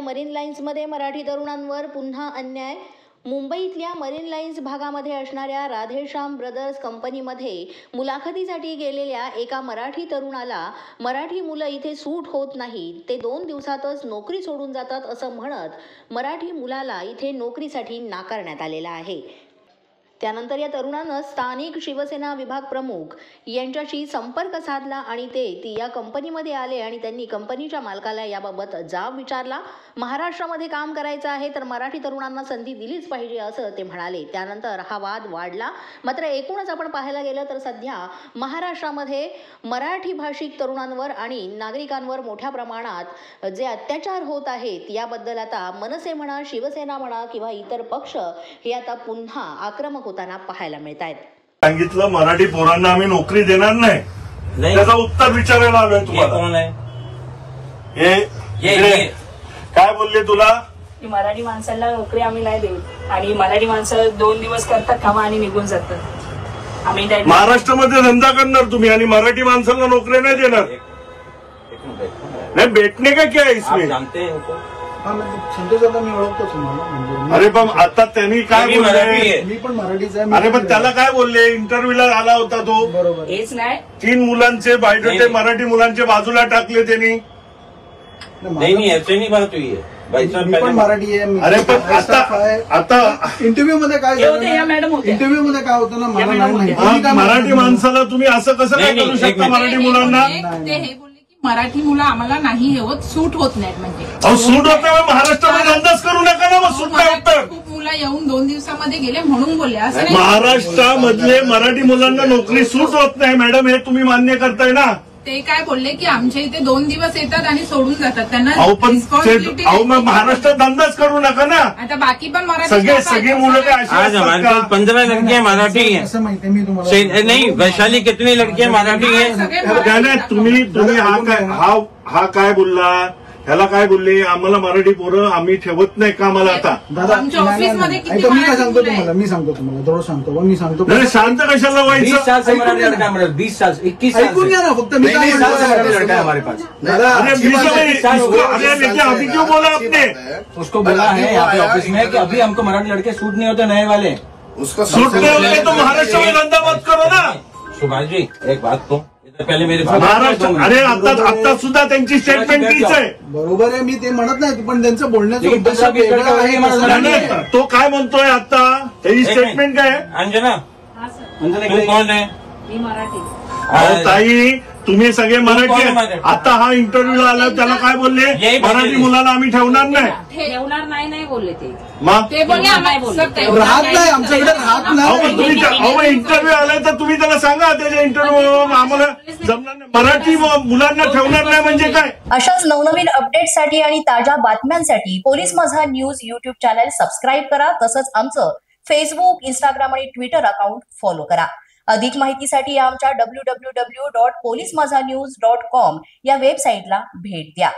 Marine लाईन्समध्ये Marathi तरुणांवर पुन्हा अन्याय। मुंबईतल्या मरीन लाईन्स भागामध्ये असणाऱ्या राधेश्याम ब्रदर्स कंपनीमध्ये मुलाखतीसाठी गेलेल्या एका मराठी तरुणाला मराठी मुलं इथे सूट होत नाही, ते 2 दिवसातच नोकरी सोडून जातात असं म्हणत मराठी मुलाला इथे नोकरीसाठी नाकारण्यात आलेला आहे। त्यानंतर या तरुणानं स्थानिक शिवसेना विभाग प्रमुख यांच्याशी संपर्क साधला आणि ते या कंपनीमध्ये आले आणि त्यांनी कंपनीच्या मालकाला याबाबत जाब विचारला। महाराष्ट्रामध्ये काम करायचं आहे तर मराठी तरुणांना संधी दिलीच पाहिजे असं ते म्हणाले। त्यानंतर हा वाद वाढला। मात्र एकूणच आपण पाहायला गेलं तर सध्या महाराष्ट्रामध्ये मराठी भाषिक तरुणांवर आणि नागरिकांवर मोठ्या प्रमाणात जे अत्याचार होत आहेत याबद्दल आता मनसे म्हणा, शिवसेना म्हणा किंवा इतर पक्ष हे आता पुन्हा आक्रमक होताना पाहायला मिळत आहेत। सांगितलं मराठी पोरांना आम्ही नोकरी देणार नाही, त्याचं उत्तर विचारायला आलोय तुम्हाला। कोण आहे हे काय बोलले तुला? की मराठी माणसाला नोकरी आम्ही नाही देऊ आणि मराठी माणसं 2 दिवस करतात काम आणि निघून जातात। आम्ही महाराष्ट्रामध्ये धंदा करणार तुम्ही आणि मराठी माणसाला नोकरी नाही देणार? नाही भेटणे का क्या इसमें? संतोष दादा मी ओळखतो तुम्हाला। अरे पण आता त्यांनी काय बोलले? मी पण मराठीचा। अरे पण त्याला काय बोलले? इंटरव्ह्यूला आला होता तो, बरोबर। हेच नाही 3 मुलांचे बायोडेटे मराठी मुलांच्या बाजूला टाकले त्यांनी। नहीं ऐसे नहीं बात हुई है भाई साहब, मी पण मराठी आहे। अरे पण आता इंटरव्ह्यू मध्ये काय इंटरव्ह्यू मध्ये काय होतं ना, मला नाही माहिती। मराठी माणसाला तुम्ही असं कसं काय करू शकता? मराठी मुलांना ते हे बोलले की मराठी मुलं आम्हाला नाही होत, सूट होत नाहीत। म्हणजे सूट होत नाही महाराष्ट्रामध्ये अंदाज करू नका ना, मग सूट नाही होत। खूप मुलं येऊन 2 दिवसामध्ये गेले म्हणून बोलले असं नाही। महाराष्ट्रामधले मराठी मुलांना नोकरी सूट होत नाही मॅडम, हे तुम्ही मान्य करताय ना? ते काय बोलले की आमच्या इथे 2 दिवस येतात आणि सोडून जातात, त्यांना रिस्पॉन्सिबिलिटी। मग महाराष्ट्रात अंदाज करू नका ना। आता बाकी पण मराठी सगळे मुलं काय आज हमारे पास 15 लड़कियां मराठी हैं। असं माहिती मी तुम्हाला नहीं वैशाली कितनी लड़कियां मराठी हैं? तुम्ही हा काय बोलला? ह्याला काय बोलले? आम्हाला मराठी पोरं आम्ही ठेवत नाही का? मला आता दादा आमच्या ऑफिसमध्ये किती मी काय सांगतो मराठी तुम्हाला, मी सांगतो तुम्हाला, थोडं सांगतो मी सांगतो। नाही, शांत कशाला 20 व्हायचं? साल से मराठी लड़का हमारे 20 साल 21 साल ऐकून घ्या ना फक्त। मी काय मराठी लड़का है हमारे पास। दादा अरे लेकिन अभी क्यों बोला आपने? उसको बोला है यहाँ पे ऑफिस में कि अभी हमको मराठी लड़के सूट नहीं होते नए वाले। उसका सूट नहीं होते तो महाराष्ट्र में धंधा मत करो ना। सुभाष जी एक बात तो पहले मेरे महाराष्ट्र, अरे आता सुद्धा त्यांची स्टेटमेंट तीच आहे। बरोबर आहे, मी ते म्हणत नाही, पण त्यांचं बोलण्याचं लेकिन उद्देश 15-20 वेगळा आहे। तो काय म्हणतोय आता? त्याची स्टेटमेंट काय आहे? अंजना, मी तू कौन है? मराठी। अहो ताई, तुम्ही सगळे मराठी कोण आहेत। आता हा इंटरव्ह्यूला आला, त्याला काय बोलले? यही बोलले। मराठी मुलाला आम्ही ठेवणार नाही। ठेवणार नाही बोलले ते। मग ते बोलले राहत नाही आमच्याकडे, राहत नाही। इंटरव्ह्यू आलाय तर तुम्ही त्याला सांगा त्याच्या इंटरव्ह्यू आम्हाला जमणार नाही, मराठी मुलांना ठेवणार नाही म्हणजे काय? अशाच नवनवीन अपडेट्ससाठी आणि ताज्या बातम्यांसाठी पोलीस माझा न्यूज YouTube चॅनल सबस्क्राईब करा। तसंच आमचं फेसबुक, इंस्टाग्राम आणि ट्विटर अकाउंट फॉलो करा। अधिक माहितीसाठी आमच्या www.polismazanews.com या वेबसाईटला भेट द्या।